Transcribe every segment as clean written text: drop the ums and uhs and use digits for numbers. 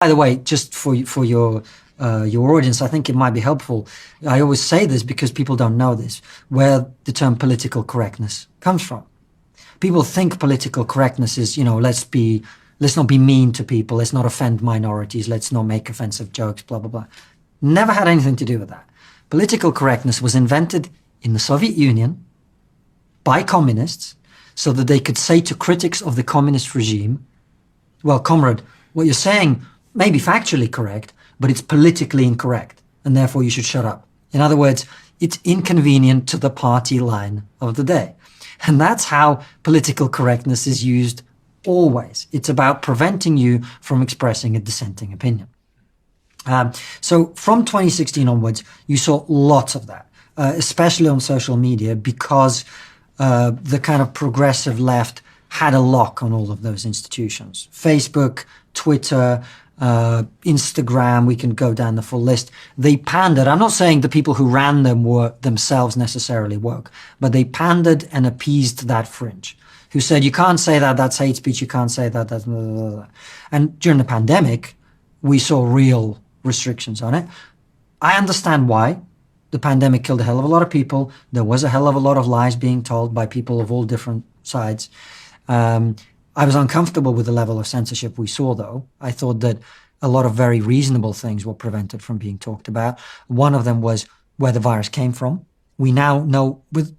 By the way, just for your audience, I think it might be helpful. I always say this because people don't know this, where the term political correctness comes from. People think political correctness is, let's not be mean to people, let's not offend minorities, let's not make offensive jokes, blah, blah, blah. Never had anything to do with that. Political correctness was invented in the Soviet Union by communists so that they could say to critics of the communist regime, well, comrade, what you're saying may be factually correct, but it's politically incorrect, and therefore you should shut up. In other words, it's inconvenient to the party line of the day. And that's how political correctness is used always. It's about preventing you from expressing a dissenting opinion. So from 2016 onwards, you saw lots of that, especially on social media, because the kind of progressive left had a lock on all of those institutions. Facebook, Twitter, Instagram, we can go down the full list. They pandered. I'm not saying the people who ran them were themselves necessarily woke, but they pandered and appeased that fringe, who said, you can't say that, that's hate speech, you can't say that, that's blah, blah, blah. And during the pandemic, we saw real restrictions on it. I understand why. The pandemic killed a hell of a lot of people. There was a hell of a lot of lies being told by people of all different sides. I was uncomfortable with the level of censorship we saw, though. I thought that a lot of very reasonable things were prevented from being talked about. One of them was where the virus came from. We now know with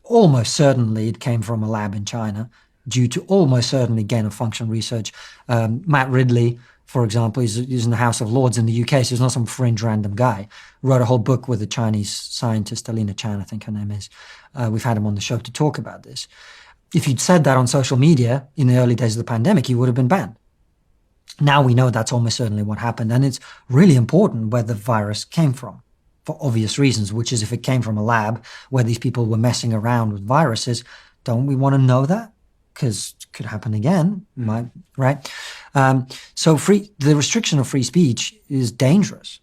almost certainly it came from a lab in China due to almost certainly gain-of-function research. Matt Ridley, for example, he's in the House of Lords in the UK, so he's not some fringe random guy. Wrote a whole book with a Chinese scientist, Alina Chan, I think her name is. We've had him on the show to talk about this. If you'd said that on social media in the early days of the pandemic, you would have been banned. Now we know that's almost certainly what happened, and it's really important where the virus came from, for obvious reasons, which is if it came from a lab where these people were messing around with viruses, don't we want to know that? Because it could happen again, right? So the restriction of free speech is dangerous.